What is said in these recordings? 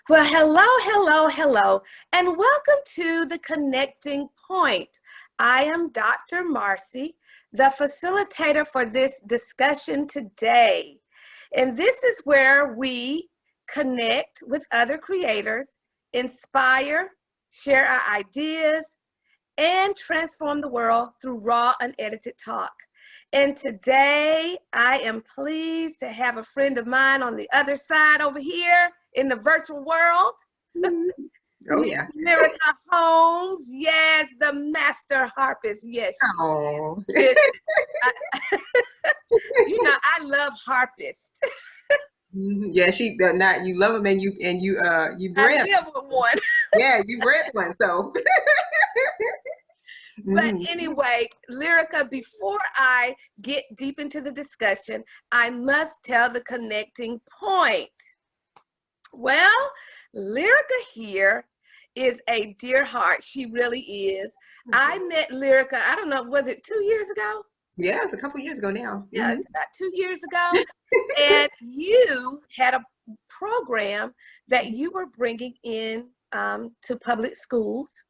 Well, hello, and welcome to the Connecting Point. I am Dr. Marcy, the facilitator for this discussion today. And this is where we connect with other creators, inspire, share our ideas, and transform the world through raw, unedited talk. And today, I am pleased to have a friend of mine on the other side over here in the virtual world. Oh, yeah. Lyrika Holmes. Yes, the master harpist. Yes. Oh. I love harpists. Yeah, not you love them and you I bred. live with one. Yeah, you bred one. So. But anyway, Lyrika, before I get deep into the discussion, I must tell the connecting point. Well, Lyrika here is a dear heart. She really is. I met Lyrika, I don't know, was it 2 years ago? Yeah, it's a couple years ago now. Yeah, about 2 years ago. And you had a program that you were bringing in to public schools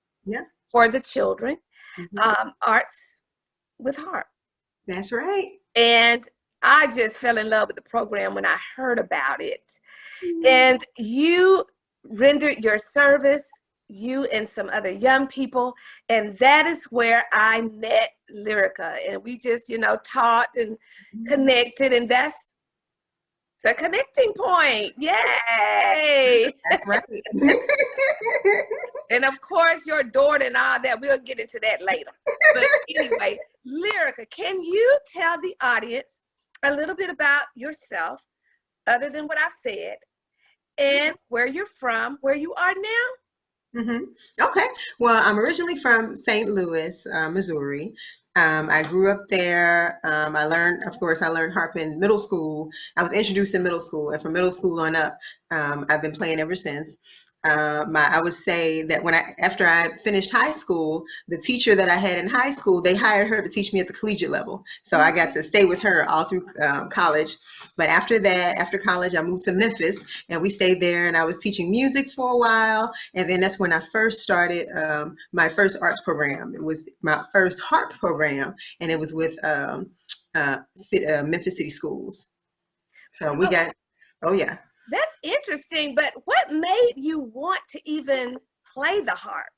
for the children, Arts with Harp. That's right. And I just fell in love with the program when I heard about it. And you rendered your service, you and some other young people, and that is where I met Lyrika. And we just, taught and connected, and that's the connecting point. Yay! That's right. And of course, your daughter and all that, we'll get into that later. But anyway, Lyrika, can you tell the audience a little bit about yourself, other than what I've said, and where you're from, where you are now? Okay. Well, I'm originally from St. Louis, Missouri. I grew up there. I learned harp in middle school. I was introduced in middle school, and from middle school on up, I've been playing ever since. I would say that after I finished high school, the teacher that I had in high school, they hired her to teach me at the collegiate level. So I got to stay with her all through college. But after college, I moved to Memphis, and we stayed there, and I was teaching music for a while. And then that's when I first started my first arts program. It was my first harp program, and it was with Memphis City Schools. So we got, oh yeah. That's interesting, but what made you want to even play the harp?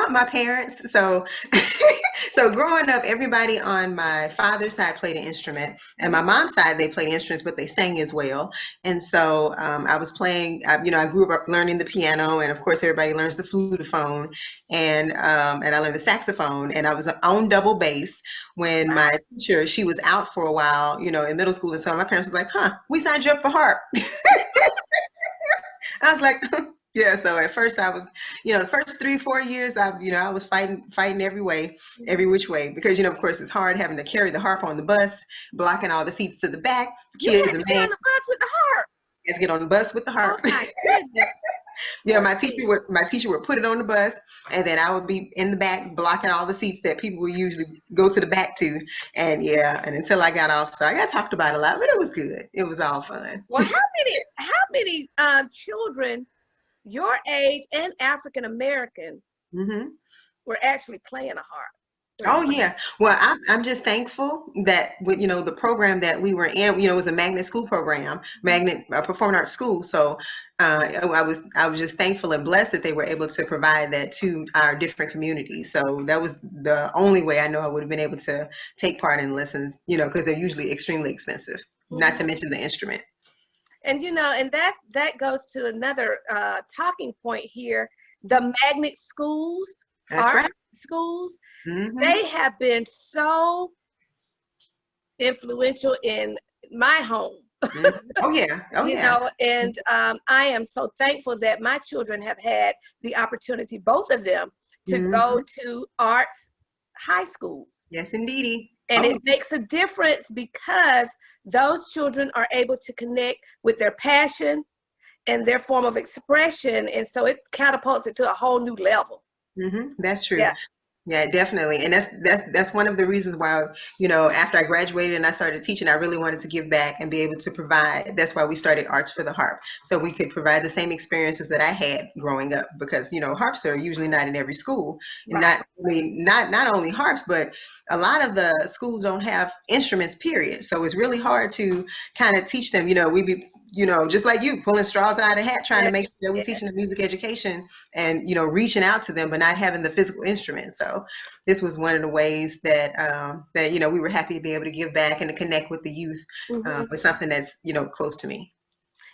My parents. So growing up, everybody on my father's side played an instrument, and my mom's side, they played instruments, but they sang as well. And so I was playing, I grew up learning the piano, and of course everybody learns the flutophone, and I learned the saxophone, and I was on double bass when my teacher, she was out for a while, in middle school. And so my parents was like, we signed you up for harp. I was like, yeah. So at first I was, the first 3-4 years, I was fighting every which way, because, of course it's hard having to carry the harp on the bus, blocking all the seats to the back. Kids and get on the bus with the harp. Let's get on the bus with the harp. Oh my goodness. Yeah, my teacher would put it on the bus, and then I would be in the back blocking all the seats that people would usually go to the back to. And and until I got off. So I got talked about a lot, but it was good. It was all fun. Well, how many children your age and African American were actually playing a harp? Oh yeah. Well, I'm just thankful that with the program that we were in, it was a magnet school program, performing arts school. So I was just thankful and blessed that they were able to provide that to our different communities. So that was the only way I know I would have been able to take part in lessons, because they're usually extremely expensive, not to mention the instrument. And and that goes to another talking point here. The magnet schools, art schools, they have been so influential in my home. Oh yeah. And I am so thankful that my children have had the opportunity, both of them, to go to arts high schools. Yes, indeedy. And it makes a difference because those children are able to connect with their passion and their form of expression. And so it catapults it to a whole new level. That's true. Yeah. Yeah, definitely. And that's one of the reasons why, after I graduated and I started teaching, I really wanted to give back and be able to provide. That's why we started Arts for the Harp. So we could provide the same experiences that I had growing up, because, harps are usually not in every school. And Right. not only harps, but a lot of the schools don't have instruments, period. So it's really hard to kind of teach them. We be just like you, pulling straws out of a hat, trying Yeah, to make sure we're yeah. teaching them music education and reaching out to them, but not having the physical instrument. So this was one of the ways that we were happy to be able to give back and to connect with the youth Hmm. with something that's close to me.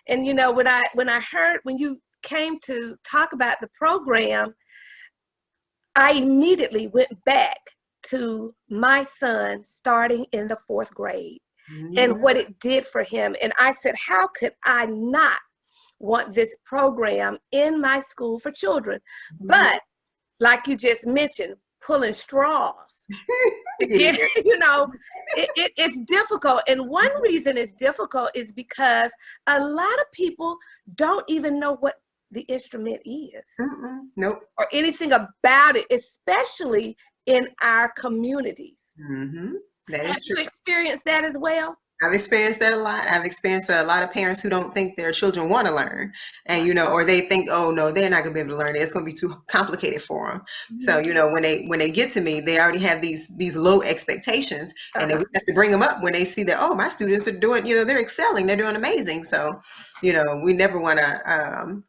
And when I heard when you came to talk about the program, I immediately went back to my son starting in the fourth grade and Mhm. what it did for him. And I said, how could I not want this program in my school for children? Mhm. But like you just mentioned, pulling straws to Yeah. get, it's difficult. And one reason it's difficult is because a lot of people don't even know what the instrument is Mm-mm. Nope. or anything about it, especially in our communities. Hmm. That Have is true. you experienced that as well? I've experienced that a lot. I've experienced a lot of parents who don't think their children want to learn, and Right. or they think, oh no, they're not going to be able to learn it. It's going to be too complicated for them. So Mhm. when they get to me, they already have these low expectations, and then Uh-huh. we have to bring them up when they see that, oh, my students are doing, they're excelling, they're doing amazing. So we never want to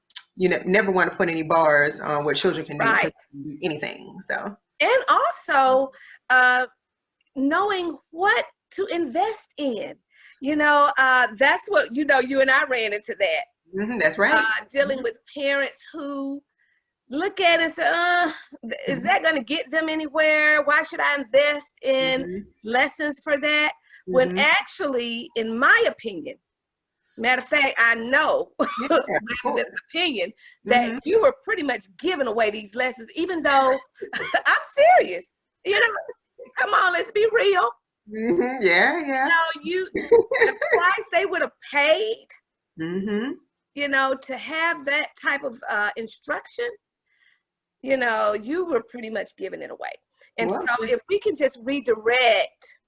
never want to put any bars on what children can do, because Right. they can do anything. So And also uh, knowing what to invest in. That's what, you and I ran into that, that's right. dealing with parents who look at it and say, is Hmm. that going to get them anywhere? Why should I invest in Hmm. lessons for that? When Hmm. actually, in my opinion, matter of fact, I know, Yeah, of based on this course. opinion, that Hmm. you were pretty much giving away these lessons, even though I'm serious. You know, come on, let's be real. Hmm. Yeah, yeah. The price they would have paid, Hmm. to have that type of instruction, you were pretty much giving it away. And Well, so if we can just redirect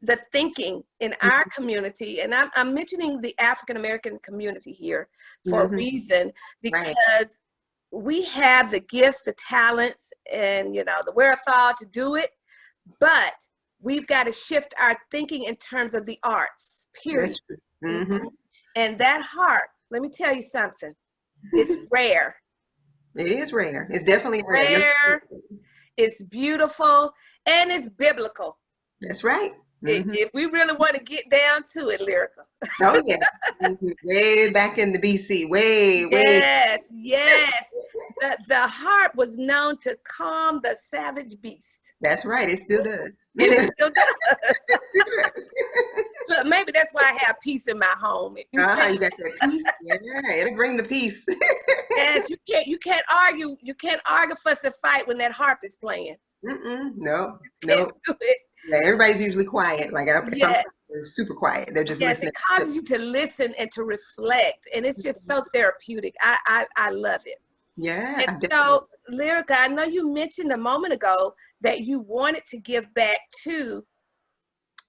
the thinking in our community, and I'm mentioning the African American community here for a hmm, reason, right. because we have the gifts, the talents, and the wherewithal to do it, but we've got to shift our thinking in terms of the arts, period. That's true. Mhm. Hmm. And that harp, let me tell you something, it's rare. It is rare. It's It's definitely rare. rare, it's beautiful, and it's biblical. That's right. Hmm. If we really want to get down to it, Lyrica. Oh yeah. Mhm. Way back in the BC. Way, way. Yes, yes. The harp was known to calm the savage beast. That's right. It still does. It It still does. still does. Look, maybe that's why I have peace in my home. You Ah, you can't, got that peace. Yeah, it'll bring the peace. yes, you can't argue. You can't argue, fuss, and fight when that harp is playing. Mm-mm. No, Can't no. do it. Yeah, everybody's usually quiet. Like if I'm Yeah, they're super quiet. They're just yes, listening. it causes you to listen and to reflect, and it's just so therapeutic. I love it. Yeah, And I definitely. so, Lyrica, I know you mentioned a moment ago that you wanted to give back to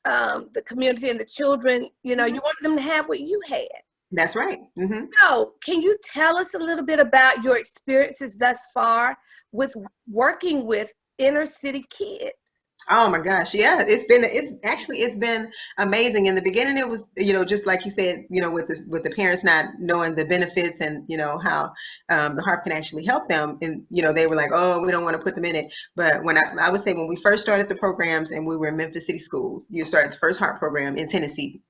the community and the children. You wanted them to have what you had. That's right. Hmm. So, can you tell us a little bit about your experiences thus far with working with inner city kids? Oh my gosh, yeah, it's been amazing. In the beginning, it was, just like you said, with the parents not knowing the benefits, and how the harp can actually help them, and they were like, oh, we don't want to put them in it. But I would say, when we first started the programs and we were in Memphis City Schools, you started the first harp program in Tennessee,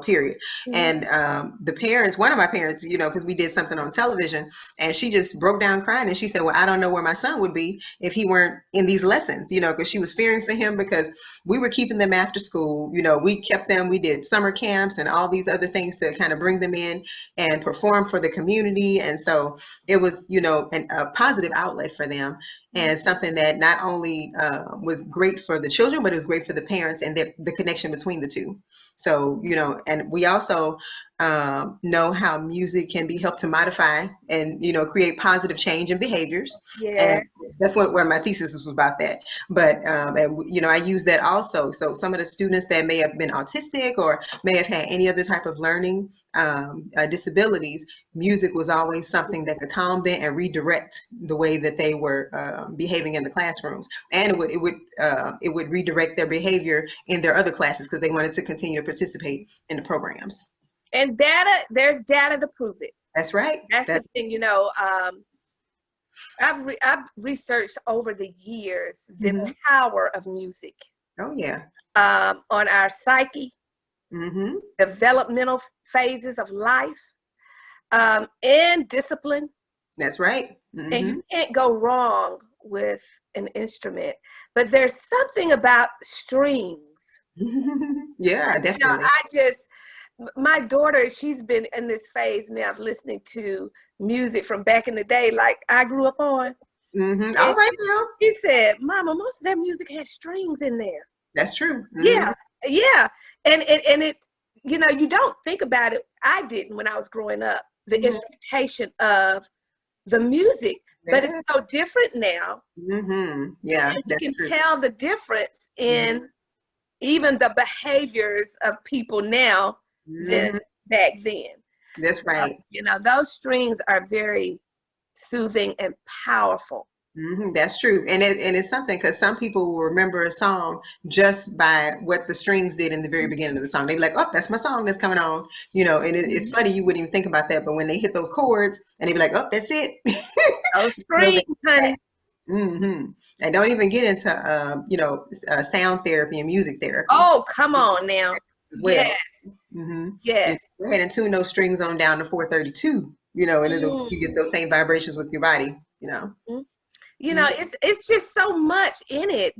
period. Mhm. And the parents, one of my parents, because we did something on television, and she just broke down crying, and she said, well, I don't know where my son would be if he weren't in these lessons, because she was fearing for him, because we were keeping them after school. We kept them, we did summer camps and all these other things to kind of bring them in and perform for the community. And so it was, a positive outlet for them, and something that not only was great for the children, but it was great for the parents and the connection between the two. So, and we also know how music can be helped to modify and, create positive change in behaviors. Yeah. And that's what one of my thesis was about that. But, I use that also. So some of the students that may have been autistic or may have had any other type of learning disabilities, music was always something that could calm them and redirect the way that they were behaving in the classrooms. And it would redirect their behavior in their other classes because they wanted to continue to participate in the programs. And there's data to prove it. That's right. That's the thing, I've researched over the years the power of music. Oh, yeah. On our psyche, developmental phases of life, and discipline. That's right. And you can't go wrong with an instrument. But there's something about strings. Yeah, definitely. My daughter, she's been in this phase now of listening to music from back in the day, like I grew up on. All right now. She said, "Mama, most of that music has strings in there." That's true. Yeah, yeah. And it, you don't think about it. I didn't when I was growing up, the instrumentation of the music, but it's so different now. Yeah, and you can tell the difference in even the behaviors of people now than back then. That's right. Those strings are very soothing and powerful. That's true. And it's something because some people will remember a song just by what the strings did in the very beginning of the song. They'd be like, oh, that's my song that's coming on, and it's funny. You wouldn't even think about that. But when they hit those chords and they'd be like, oh, that's it. Those strings, honey. And don't even get into, sound therapy and music therapy. Oh, come on now. As well. Yes. Yes. Go ahead and tune those strings on down to 432, and you get those same vibrations with your body, It's just so much in it,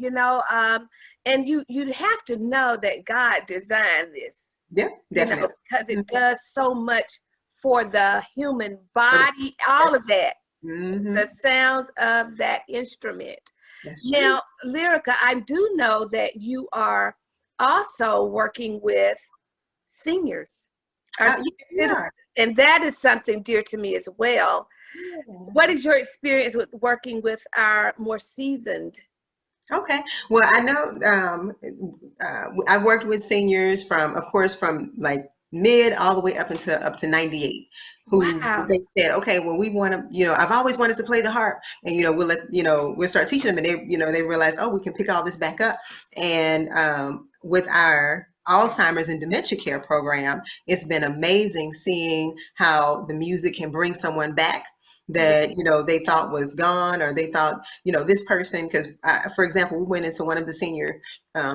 and you have to know that God designed this. Yeah, definitely. Because it does so much for the human body, all of that. The sounds of that instrument. Now, Lyrika, I do know that you are also working with seniors. And that is something dear to me as well. What is your experience with working with our more seasoned? Okay. Well, I know I've worked with seniors from like mid all the way up to 98. Who they said, okay, well, we want to, I've always wanted to play the harp, and we'll start teaching them, and they realize, oh, we can pick all this back up. And with our Alzheimer's and dementia care program, it's been amazing seeing how the music can bring someone back that they thought was gone, or they thought this person, because for example, we went into one of the senior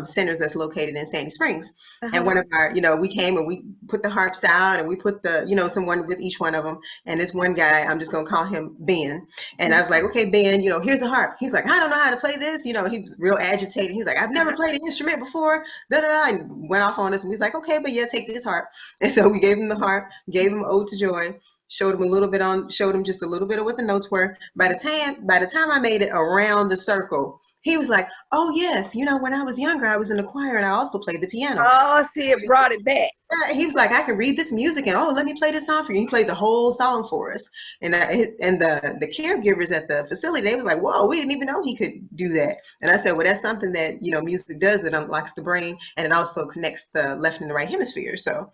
centers that's located in Sandy Springs, and one of our we came and we put the harps out, and we put the someone with each one of them, and this one guy, I'm just gonna call him Ben, and I was like, okay, Ben, here's a harp. He's like, I don't know how to play this. He was real agitated. He's like, I've never played an instrument before, and went off on us, and we was like, okay, but yeah, take this harp. And so we gave him the harp, gave him Ode to Joy, showed him just a little bit of what the notes were. By the time I made it around the circle, he was like, oh yes, when I was younger, I was in the choir and I also played the piano. Oh, see, it brought it back. He was like, I can read this music, and let me play this song for you. He played the whole song for us. And the caregivers at the facility, they was like, whoa, we didn't even know he could do that. And I said, well, that's something that music does. It unlocks the brain, and it also connects the left and the right hemisphere. So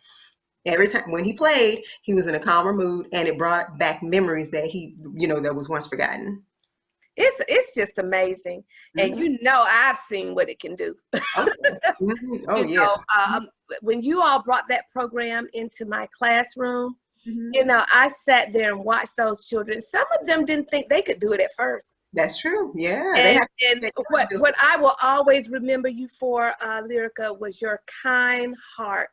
every time when he played, he was in a calmer mood, and it brought back memories that that was once forgotten. It's just amazing. And I've seen what it can do. Oh yeah. When you all brought that program into my classroom, I sat there and watched those children. Some of them didn't think they could do it at first. That's true. Yeah. And what I will always remember you for, Lyrika, was your kind heart.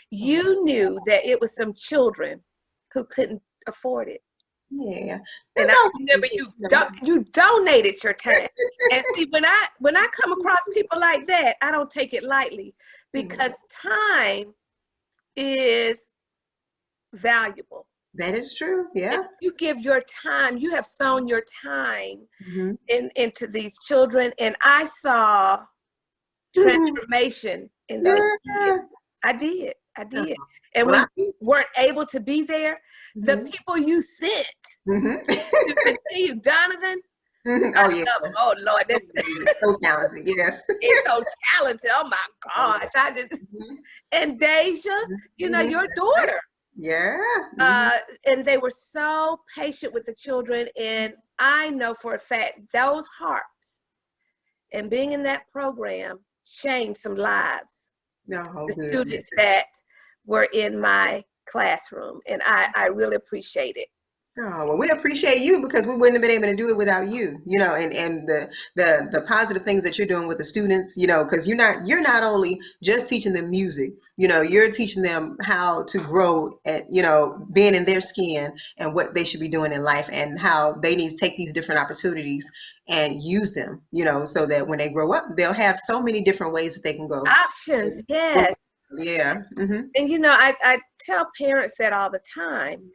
You knew that it was some children who couldn't afford it. Yeah. And I remember you donated your time. And see, when I come across people like that, I don't take it lightly, because time is valuable. That is true. Yeah. If you give your time, you have sown your time into these children, and I saw transformation in those years. I did. I did. And Well, when you weren't able to be there, the people you sent to continue, Donovan, I Oh yeah. love him. Oh Lord, this So talented. Yes. he's so talented. Oh my gosh. And Deja, you know, your daughter. Yeah. And they were so patient with the children. And I know for a fact those harps and being in that program changed some lives. No, The good. students that were in my classroom. And I really appreciate it. Oh, well, we appreciate you because we wouldn't have been able to do it without you, you know, and the positive things that you're doing with the students, you know, because you're not only just teaching them music, you know, you're teaching them how to grow at, you know, being in their skin and what they should be doing in life and how they need to take these different opportunities and use them, you know, so that when they grow up, they'll have so many different ways that they can go. Options, yes. Yeah. And you know, I tell parents that all the time,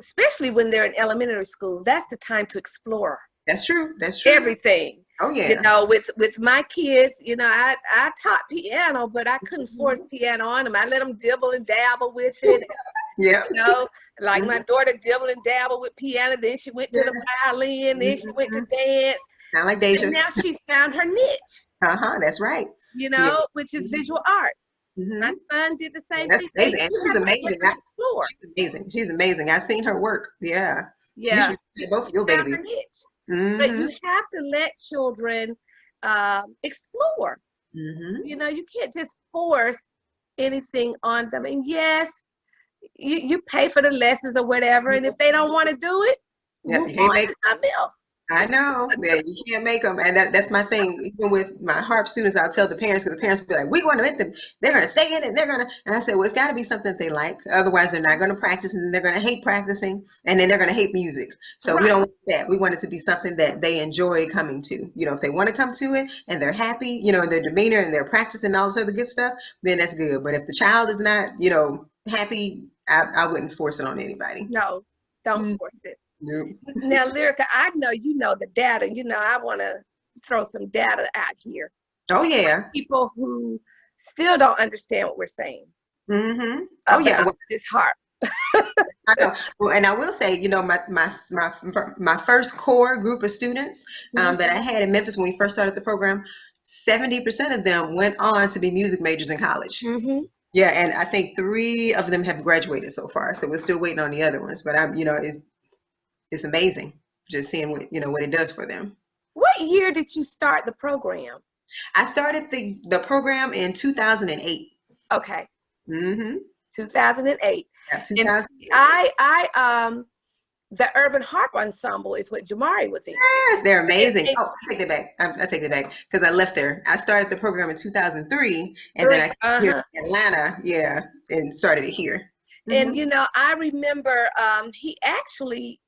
especially when they're in elementary school, that's the time to explore. That's true. That's true. Everything. Oh yeah. You know, with my kids, you know, I taught piano, but I couldn't force piano on them. I let them dibble and dabble with it. Yeah. You know, like my daughter dibble and dabble with piano, then she went to the violin, then she went to dance. Sound like Deja. And now she found her niche. That's right. You know, which is visual arts. My son did the same thing. Amazing. She's amazing. She's amazing. She's amazing. I've seen her work. Yeah. Yeah. Both of your babies. But you have to let children explore. You know, you can't just force anything on them. And yes, you pay for the lessons or whatever. And if they don't want to do it, move on to something else. I know. Yeah, you can't make them. And that's my thing. Even with my harp students, I'll tell the parents, because the parents will be like, we want to make them, they're going to stay in it. And I say, well, it's got to be something that they like. Otherwise, they're not going to practice, and then they're going to hate practicing, and then they're going to hate music. So we don't want that. We want it to be something that they enjoy coming to. You know, if they want to come to it and they're happy, you know, in their demeanor and they're practicing all this other good stuff, then that's good. But if the child is not, you know, happy, I wouldn't force it on anybody. No, don't force it. No. Now, Lyrika, I know you know the data. You know, I want to throw some data out here. Oh, yeah. People who still don't understand what we're saying. Oh, yeah. Well, this harp. I know. Well, and I will say, you know, my first core group of students that I had in Memphis when we first started the program, 70% of them went on to be music majors in college. Yeah, and I think 3 of them have graduated so far. So we're still waiting on the other ones. But you know, it's amazing just seeing what, you know, what it does for them. What year did you start the program? I started the program in 2008. Okay. 2008. 2008. And the Urban Harp Ensemble is what Jamari was in. Yes, they're amazing. I take it back. I take it back because I left there. I started the program in 2003, and then I came here in Atlanta, and started it here. And you know, I remember he actually,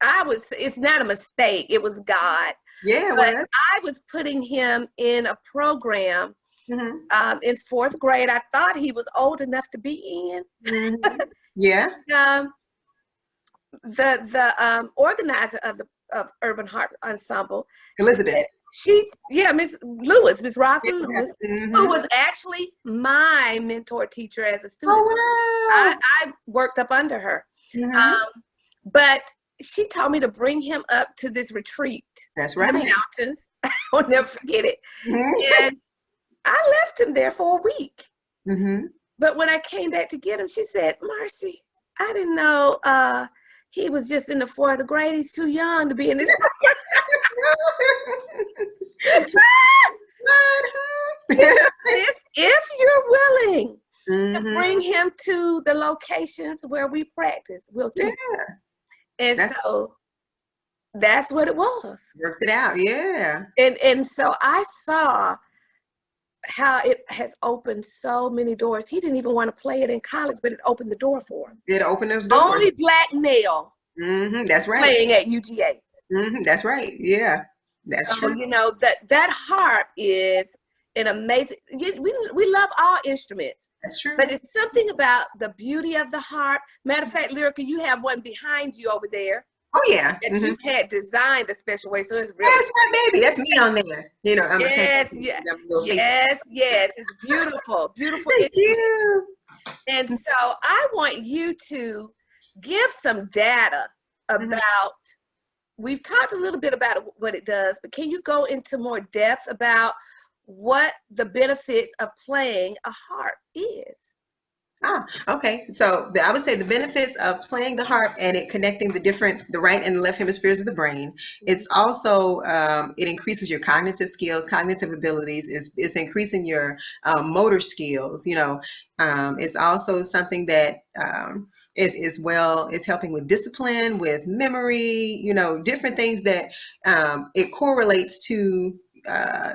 it's not a mistake, it was God. Yeah, but I was putting him in a program in 4th grade. I thought he was old enough to be in. Yeah. The organizer of Urban Harp Ensemble, Elizabeth. Miss Rosalind Lewis, who was actually my mentor teacher as a student. Oh, wow. I worked up under her. But she told me to bring him up to this retreat. That's right. In the mountains. I'll never forget it. And I left him there for a week. But when I came back to get him, she said, Marcy, I didn't know he was just in the 4th grade. He's too young to be in this program. if you're willing to bring him to the locations where we practice, we'll keep him. And so that's what it was. Worked it out, yeah. And so I saw how it has opened so many doors. He didn't even want to play it in college, but it opened the door for him. It opened those doors. Only black male. That's right. Playing at UGA. That's right. Yeah. That's true. You know, that harp is an amazing, we love all instruments. That's true. But it's something about the beauty of the harp. Matter of fact, Lyrika, you have one behind you over there. Oh, yeah. That you've had designed a special way. So it's really. That's my baby. That's me on there. You know, I'm yes, it's beautiful. Beautiful. Thank you. And so I want you to give some data about, we've talked a little bit about what it does, but can you go into more depth about what the benefits of playing a harp is? Okay. So I would say the benefits of playing the harp and it connecting the right and the left hemispheres of the brain. It's also, it increases your cognitive skills, cognitive abilities. It's increasing your motor skills. It's also something that is helping with discipline, with memory. Different things that it correlates to,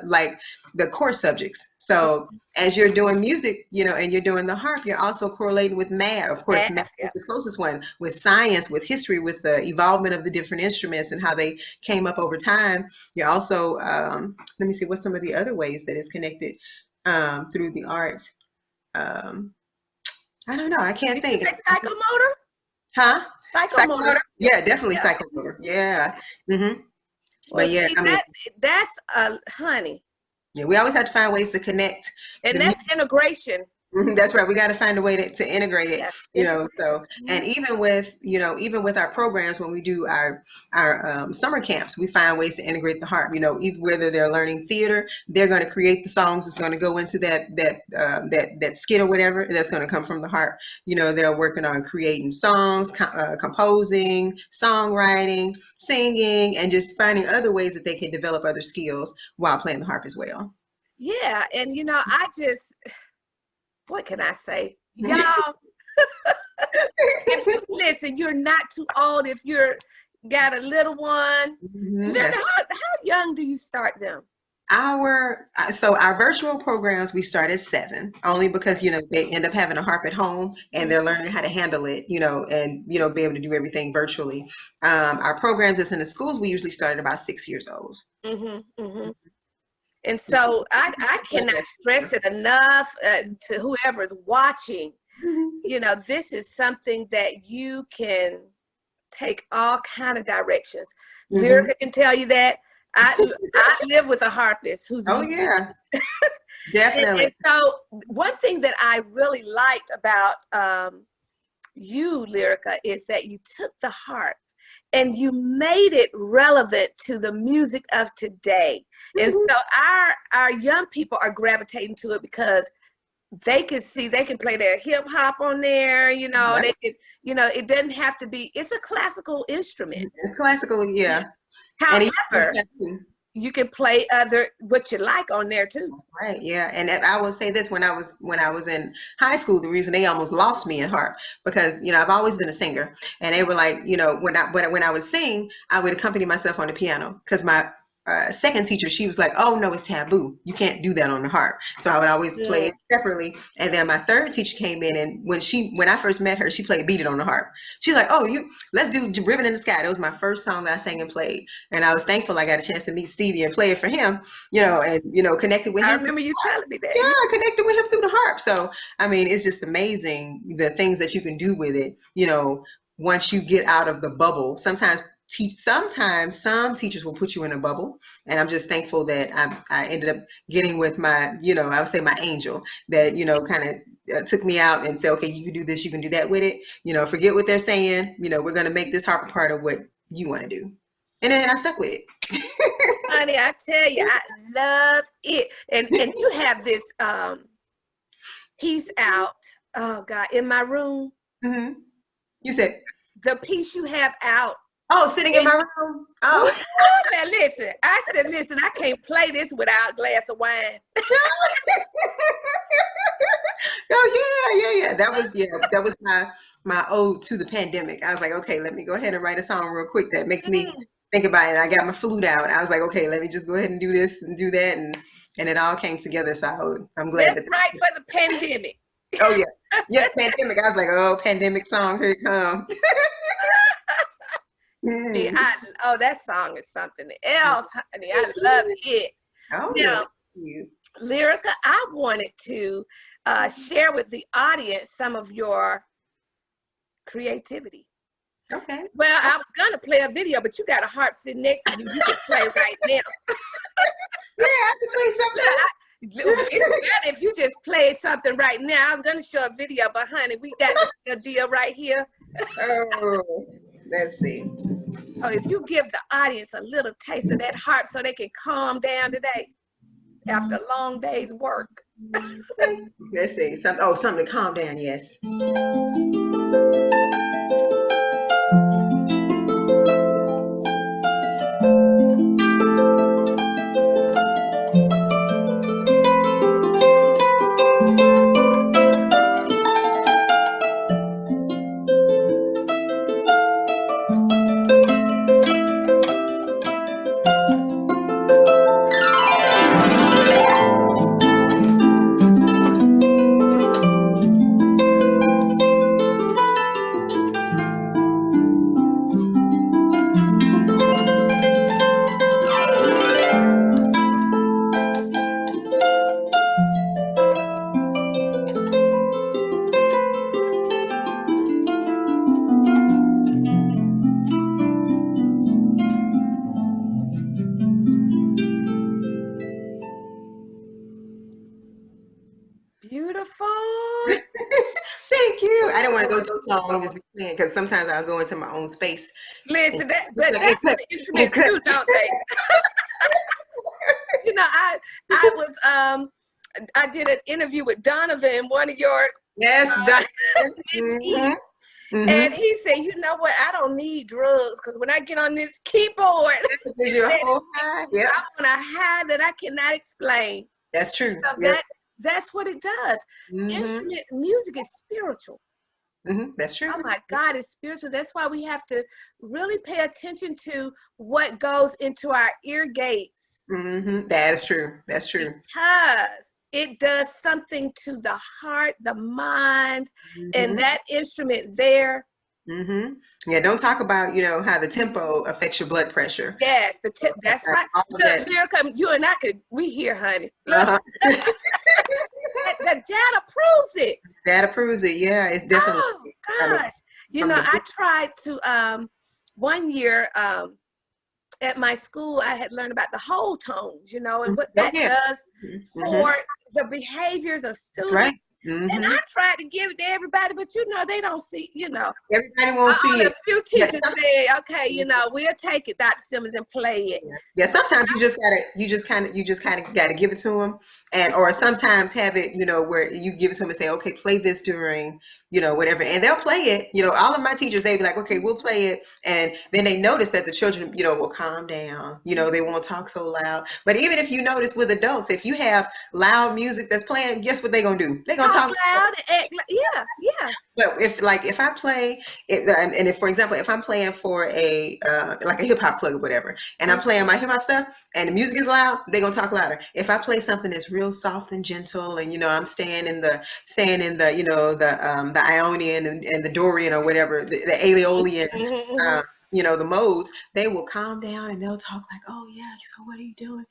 like the core subjects. So as you're doing music, and you're doing the harp, you're also correlating with math. Of course, math is the closest one, with science, with history, with the evolvement of the different instruments and how they came up over time. You're also, let me see, what's some of the other ways that it's connected through the arts? I don't know. I can't think. Did you say psychomotor? Huh? Psychomotor. Yeah, definitely psychomotor. Yeah. Well, But yeah, see, that's honey. Yeah, we always have to find ways to connect. And that's integration. That's right. We got to find a way to integrate it, Yeah, so, and even with our programs, when we do our summer camps, we find ways to integrate the harp, whether they're learning theater, they're going to create the songs that's going to go into that skit or whatever that's going to come from the harp. They're working on creating songs, composing, songwriting, singing, and just finding other ways that they can develop other skills while playing the harp as well. Yeah. And what can I say? Y'all, if you listen, you're not too old if you're got a little one. How young do you start them? Our virtual programs, we start at 7, only because they end up having a harp at home and they're learning how to handle it, and be able to do everything virtually. Our programs that's in the schools, we usually start at about 6 years old. And so I cannot stress it enough to whoever's watching. This is something that you can take all kind of directions. Lyrika can tell you that. I live with a harpist who's yeah, definitely. And so one thing that I really liked about you, Lyrika, is that you took the harp and you made it relevant to the music of today. And so our young people are gravitating to it because they can play their hip hop on there, they can, it doesn't have to be, it's a classical instrument. It's classical, yeah. However, you can play what you like on there too. Right, yeah. And I will say this, when I was in high school, the reason they almost lost me in harp, because I've always been a singer, and they were like, when I would sing, I would accompany myself on the piano, because my second teacher, she was like, oh no, it's taboo, you can't do that on the harp. So I would always play it separately. And then my third teacher came in, and when I first met her, she played Beat It on the harp. She's like, oh, let's do Ribbon in the Sky. That was my first song that I sang and played, and I was thankful I got a chance to meet Stevie and play it for him, and connected with him. I remember you telling me that. Yeah, I connected with him through the harp. So I mean, it's just amazing the things that you can do with it, once you get out of the bubble. Sometimes some teachers will put you in a bubble, and I'm just thankful that I ended up getting with my, I would say my angel that, kind of took me out and said, okay, you can do this, you can do that with it, forget what they're saying, we're going to make this harp a part of what you want to do. And then I stuck with it. Honey, I tell you, I love it. And you have this piece out, oh God, in my room. You said the piece you have out. Oh, sitting in my room. Oh. Now listen, I can't play this without a glass of wine. Oh yeah. That was my ode to the pandemic. I was like, okay, let me go ahead and write a song real quick that makes me think about it. And I got my flute out. I was like, okay, let me just go ahead and do this and do that, and it all came together. So I'm glad. That's right for the pandemic. Oh yeah, pandemic. I was like, oh, pandemic song, here it comes. That song is something else, honey. I love it. Oh, now, thank you. Lyrika, I wanted to share with the audience some of your creativity. Okay. Well, I was gonna play a video, but you got a harp sitting next to you. You can play right now. Yeah, I can play something. It's better if you just played something right now. I was going to show a video, but honey, we got the deal right here. Oh, let's see. Oh, if you give the audience a little taste of that harp so they can calm down today after a long day's work. Let's see. Something to calm down. Yes. Beautiful. Thank you. I didn't want to go too long and just be playing because sometimes I'll go into my own space. Listen, that's what instruments do, don't they? You know, I did an interview with Donovan, one of your mentees, and he said, you know what, I don't need drugs because when I get on this keyboard, gives you a whole high. Yep. I'm on a high that I cannot explain. That's true. So Yep. that's what it does. Music is spiritual. That's true. Oh my God, it's spiritual. That's why we have to really pay attention to what goes into our ear gates. That is true. That's true. Because it does something to the heart, the mind, and that instrument there. Yeah, don't talk about, how the tempo affects your blood pressure. Yes, that's right. Lyrika, you and I we here, honey. Uh-huh. The data proves it. Data proves it. Yeah, it's definitely. Oh gosh, I tried to one year at my school. I had learned about the whole tones, and what that does for the behaviors of students. Right. And I tried to give it to everybody, but they don't see, Everybody won't see it. A few teachers say, okay, we'll take it, Dr. Simmons, and play it. Yeah, sometimes you just kind of gotta give it to them, or sometimes have it, where you give it to them and say, okay, play this during, whatever, and they'll play it. All of my teachers, they'd be like, okay, we'll play it, and then they notice that the children, will calm down. They won't talk so loud. But even if you notice with adults, if you have loud music that's playing, guess what they're gonna do? They're gonna talk loud and act yeah. But if I play it, and if, for example, if I'm playing for a like a hip hop club or whatever, and I'm playing my hip hop stuff, and the music is loud, they're gonna talk louder. If I play something that's real soft and gentle, and I'm staying in the the Ionian and the Dorian or whatever, the Aeolian, the modes, they will calm down and they'll talk like, oh yeah, so what are you doing?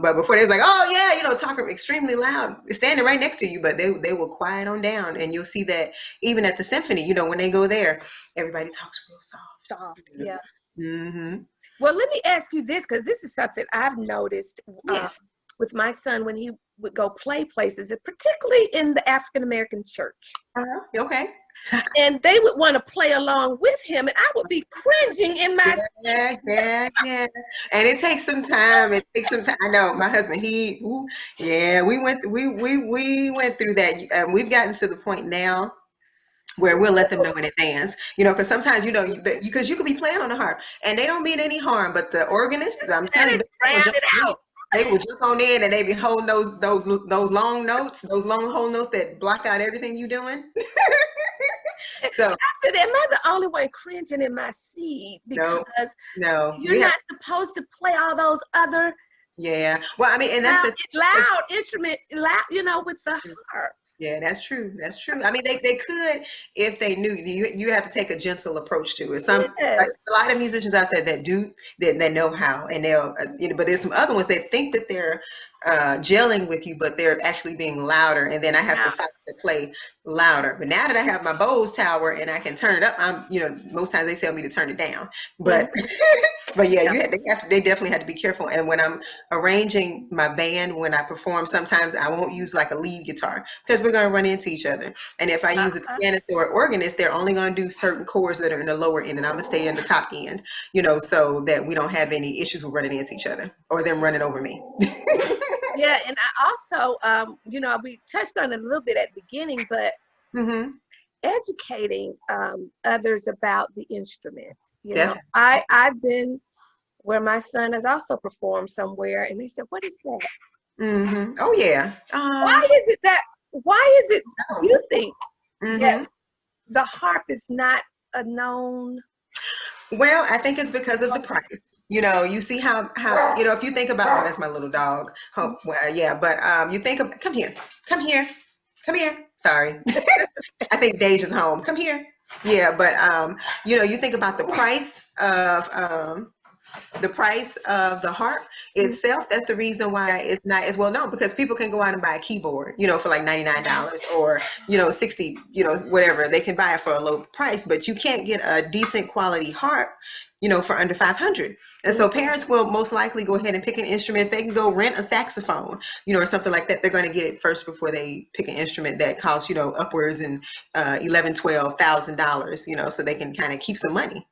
But before they're like, oh yeah, talking extremely loud, standing right next to you, but they will quiet on down, and you'll see that even at the symphony, when they go there, everybody talks real soft. Yeah. Well, let me ask you this, because this is something I've noticed with my son when he would go play places, and particularly in the African American church. Okay. And they would want to play along with him, and I would be cringing in my yeah. And it takes some time. I know my husband. We went through that. We've gotten to the point now where we'll let them know in advance, because sometimes, because you could be playing on the harp and they don't mean any harm, but the organist, I'm telling you, they will jump on in and they be holding those long notes, those long whole notes that block out everything you're doing. So I said, am I the only one cringing in my seat? Because no, you're not supposed to play all those other well, I mean, and that's loud instruments, with the harp. Yeah, that's true. That's true. I mean, they could if they knew. You have to take a gentle approach to it. Like, a lot of musicians out there that know how, and they'll but there's some other ones that think that they're gelling with you, but they're actually being louder, and then I have to fight to play louder. But now that I have my Bose tower and I can turn it up, most times they tell me to turn it down. But but yeah, they definitely had to be careful. And when I'm arranging my band, when I perform, sometimes I won't use like a lead guitar because we're going to run into each other. And if I use a pianist or organist, they're only going to do certain chords that are in the lower end, and I'm gonna stay in the top end, so that we don't have any issues with running into each other or them running over me. Yeah, and I also, we touched on it a little bit at the beginning, but educating others about the instrument. I've been where my son has also performed somewhere, and they said, "What is that?" Oh yeah. Why is it you think that the harp is not a known? Well, I think it's because of the price. You see how if you think about, oh, that's my little dog. Oh, well, yeah, but you think of, come here. Sorry. I think Deja's home. Come here. Yeah, but you think about the price of the harp itself. That's the reason why it's not as well known, because people can go out and buy a keyboard, for like $99 or, 60, whatever. They can buy it for a low price, but you can't get a decent quality harp, for under 500. And so parents will most likely go ahead and pick an instrument. If they can go rent a saxophone, or something like that, they're going to get it first before they pick an instrument that costs, upwards in $11,000-$12,000, so they can kind of keep some money.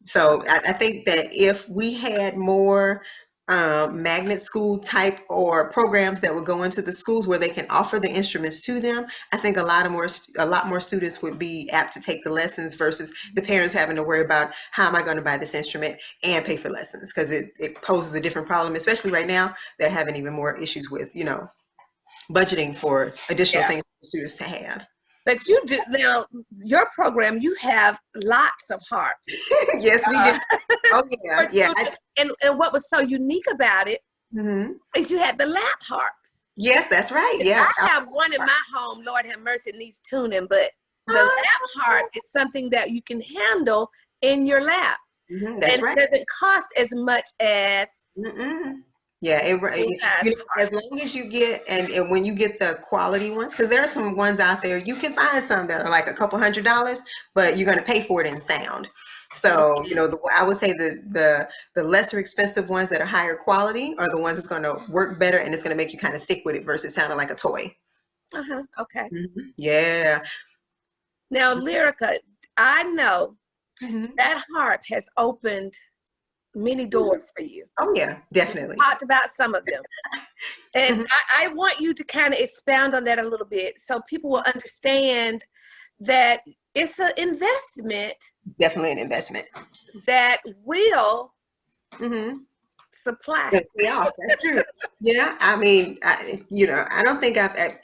So I think that if we had more magnet school type or programs that would go into the schools where they can offer the instruments to them, I think a lot more students would be apt to take the lessons versus the parents having to worry about, how am I going to buy this instrument and pay for lessons, because it poses a different problem, especially right now. They're having even more issues with budgeting for additional things for students to have. But you do now. Your program, you have lots of harps. Yes, we do. Oh yeah, yeah. And what was so unique about it is you had the lap harps. Yes, that's right. Yeah, I have one in my home. Lord have mercy, it needs tuning, but the lap harp is something that you can handle in your lap. That's right. It doesn't cost as much as. Yeah, as long as you get, and when you get the quality ones, because there are some ones out there, you can find some that are like a couple $100s, but you're going to pay for it in sound. So, I would say the lesser expensive ones that are higher quality are the ones that's going to work better, and it's going to make you kind of stick with it versus sounding like a toy. Okay. Yeah. Now, Lyrika, I know that harp has opened many doors for you. Oh yeah, definitely. We talked about some of them. And I want you to kind of expound on that a little bit so people will understand that it's an investment. Definitely an investment. That will supply. Yeah, that's true. Yeah, I mean, I don't think I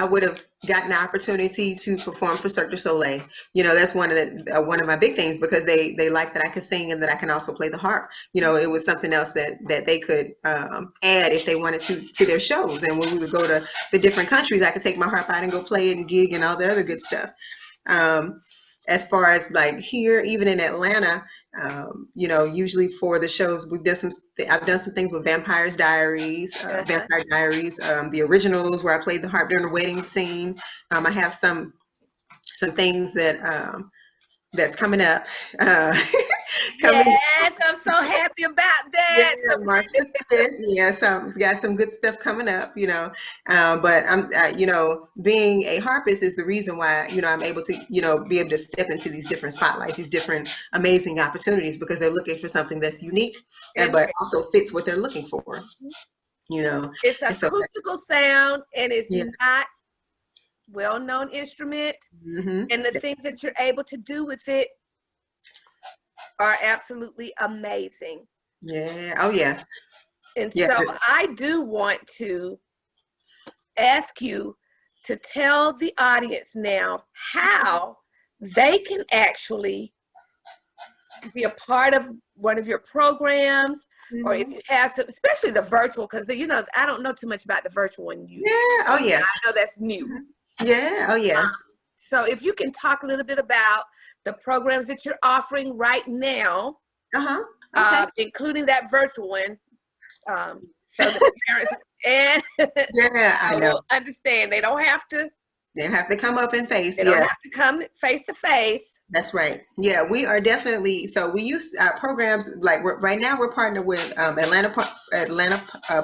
would have gotten the opportunity to perform for Cirque du Soleil. That's one of my big things, because they like that I could sing and that I can also play the harp. It was something else that they could add if they wanted to their shows. And when we would go to the different countries, I could take my harp out and go play it and gig and all the other good stuff. As far as like here, even in Atlanta, usually for the shows, I've done some things with Vampire Diaries, the originals where I played the harp during the wedding scene. I have some things that's coming up. Yes, I'm so happy about that. Yeah, March the 5th. Yeah, got some good stuff coming up, but I'm, being a harpist is the reason why, I'm able to, be able to step into these different spotlights, these different amazing opportunities, because they're looking for something that's unique, but also fits what they're looking for, It's acoustical sound, and it's not well-known instrument, and the things that you're able to do with it are absolutely amazing. Yeah. Oh yeah. And so I do want to ask you to tell the audience now how they can actually be a part of one of your programs, or if you have some, especially the virtual, because I don't know too much about the virtual one. Oh yeah. I know that's new. Yeah. Oh yeah. So if you can talk a little bit about the programs that you're offering right now, Okay. including that virtual one, so the parents and Yeah, I know. will understand. They have to come up and face. They don't Yeah, have to come face to face. that's right. Yeah, we are definitely. So we use programs like right now we're partnered with Atlanta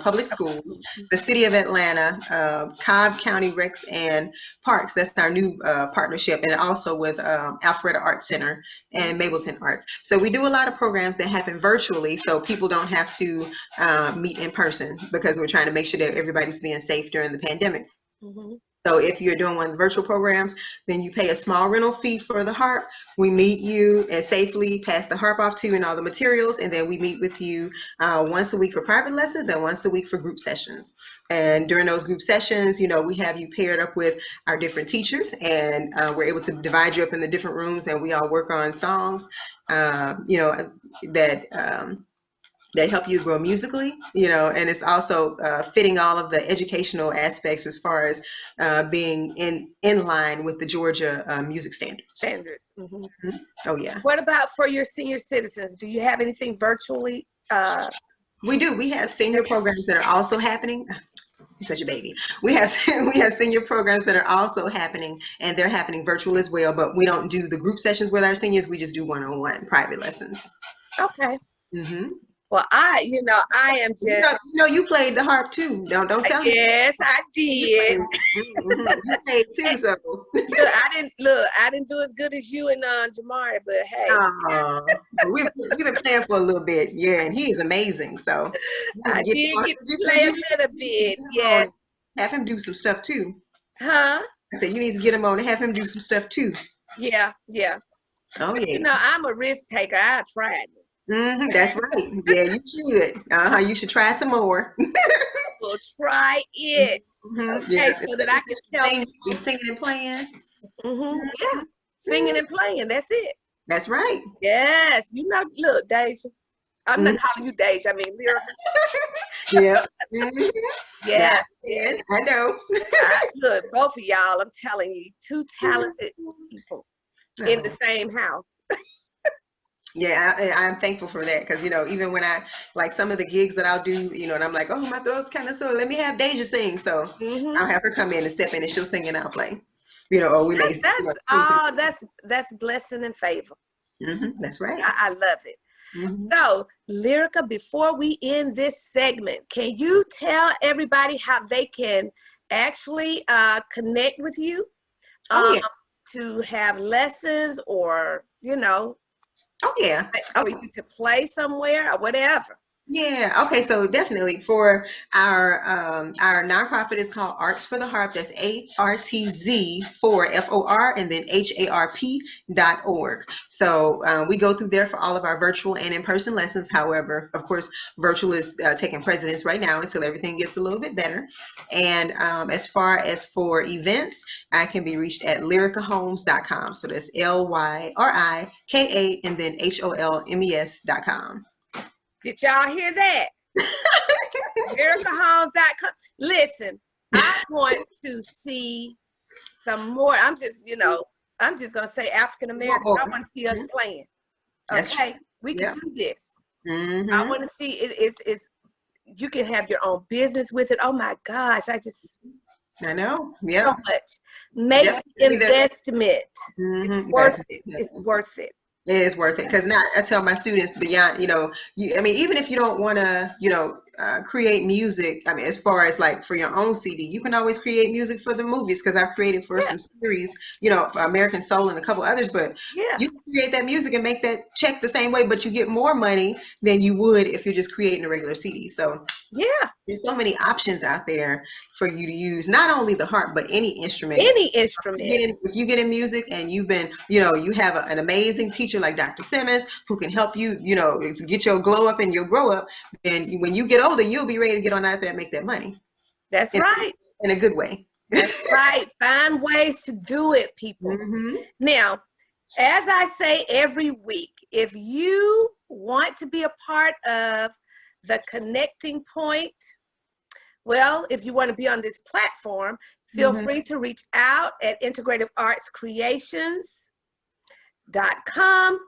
Public Schools, the City of Atlanta, Cobb County Recs and Parks. That's our new partnership, and also with Alpharetta Arts Center and Mableton Arts. So we do a lot of programs that happen virtually, so people don't have to meet in person because we're trying to make sure that everybody's being safe during the pandemic. Mm-hmm. So if you're doing one of the virtual programs, then you pay a small rental fee for the harp. We meet you and safely pass the harp off to you and all the materials, and then we meet with you once a week for private lessons and once a week for group sessions. And during those group sessions, we have you paired up with our different teachers, and we're able to divide you up in the different rooms, and we all work on songs, that help you grow musically, and it's also fitting all of the educational aspects as far as being in line with the Georgia music standards. Mm-hmm. Mm-hmm. Oh yeah. What about for your senior citizens? Do you have anything virtually? We do. We have senior programs that are also happening. He's such a baby. We have senior programs that are also happening, and they're happening virtual as well. But we don't do the group sessions with our seniors. We just do one-on-one private lessons. Okay. Mm-hmm. Well, I am just. You played the harp too. Don't tell me. Yes, I did. Mm-hmm. You played too, so. I didn't do as good as you and Jamari, but hey. We've been playing for a little bit, yeah, and he is amazing. So I did get to play a little bit. Yeah. Have him do some stuff too. Huh? I said you need to get him on and have him do some stuff too. Yeah. Oh yeah. I'm a risk taker. I tried it. Mm-hmm, that's right. Yeah, you should. You should try some more. We'll try it. Mm-hmm. Okay, so that I can tell you singing and playing. Mm-hmm. Yeah, singing and playing. That's it. That's right. Yes, look, Deja. I'm not calling you Deja. I mean, Lyrika. Yeah. Mm-hmm. Yeah. I know. Look, both of y'all, I'm telling you, two talented people in the same house. Yeah, I'm thankful for that because, even when I, like some of the gigs that I'll do, and I'm like, oh, my throat's kind of sore. Let me have Deja sing. So I'll have her come in and step in and she'll sing and I'll play. Or we may. That's blessing and favor. Mm-hmm, that's right. I love it. Mm-hmm. So, Lyrika, before we end this segment, can you tell everybody how they can actually connect with you to have lessons or, Oh yeah. For you to play somewhere or whatever. Yeah. Okay. So definitely for our nonprofit is called Arts for the Harp. That's ARTZ4 FOR and then HARP.org. So we go through there for all of our virtual and in-person lessons. However, of course, virtual is taking precedence right now until everything gets a little bit better. And as far as for events, I can be reached at lyrikaholmes.com. So that's LYRIKA and then HOLMES.com. Did y'all hear that? LyrikaHolmes.com. Listen, I want to see some more. I'm just going to say African American. I want to see us playing. Okay, we can do this. Mm-hmm. I want to see it's you can have your own business with it. Oh my gosh, I know. Yeah. So much. Make investment. Mm-hmm. It's worth it. It's worth it. It is worth it because now I tell my students beyond, even if you don't want to, create music, as far as like for your own CD, you can always create music for the movies because I've created for some series, American Soul and a couple others, but you can create that music and make that check the same way, but you get more money than you would if you're just creating a regular CD. So there's so many options out there for you to use, not only the harp, but any instrument. If you get in music and you've been, you have an amazing teacher like Dr. Simmons who can help you, to get your glow up and your grow up, and when you get older, you'll be ready to get on out there and make that money. That's right. In a good way. That's right. Find ways to do it, people. Mm-hmm. Now, as I say every week, if you want to be a part of the connecting point, well, if you want to be on this platform, feel free to reach out at integrativeartscreations.com.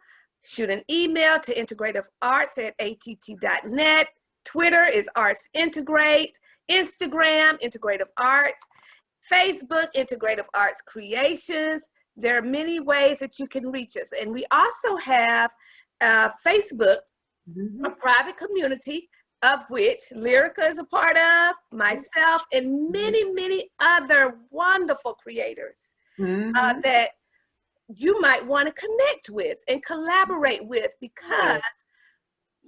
Shoot an email to integrativearts@att.net. Twitter is Arts Integrate, Instagram, Integrative Arts, Facebook, Integrative Arts Creations. There are many ways that you can reach us. And we also have Facebook, a private community of which Lyrika is a part of, myself, and many, many other wonderful creators that you might want to connect with and collaborate with, because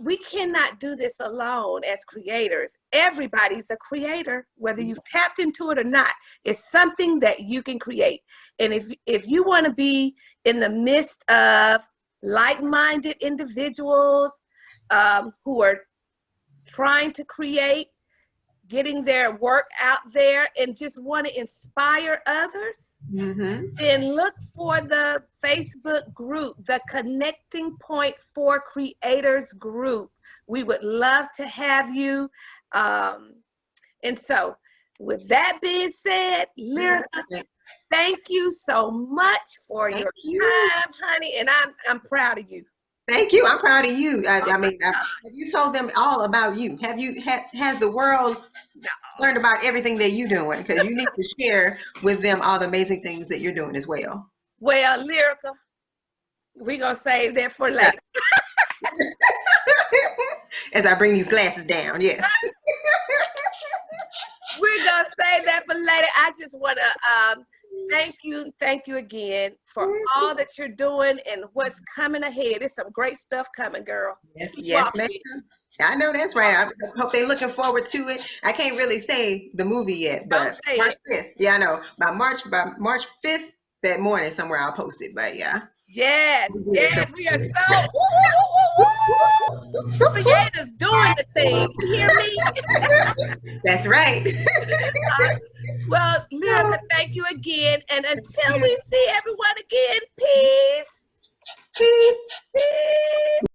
we cannot do this alone as creators. Everybody's a creator, whether you've tapped into it or not. It's something that you can create. And if you want to be in the midst of like-minded individuals who are trying to create, getting their work out there, and just want to inspire others, then look for the Facebook group, the Connecting Point for Creators group. We would love to have you. And so with that being said, Lyrika, thank you so much for your time, honey, and I'm proud of you. Thank you. I'm proud of you. I mean, have you told them all about you? Has the world learned about everything that you're doing? Because you need to share with them all the amazing things that you're doing as well. Well, Lyrika, we're going to save that for later. As I bring these glasses down, yes. We're going to save that for later. I just want to thank you again for all that you're doing and what's coming ahead. There's some great stuff coming, girl. Yes, ma'am. I know that's right. I hope they're looking forward to it. I can't really say the movie yet, but March 5th. Yeah, I know. By March 5th that morning somewhere I'll post it, but yeah. Yes, we are so creators doing the thing. You hear me? That's right. Well, Lyrika, thank you again. And until we see everyone again, peace. Peace. Peace.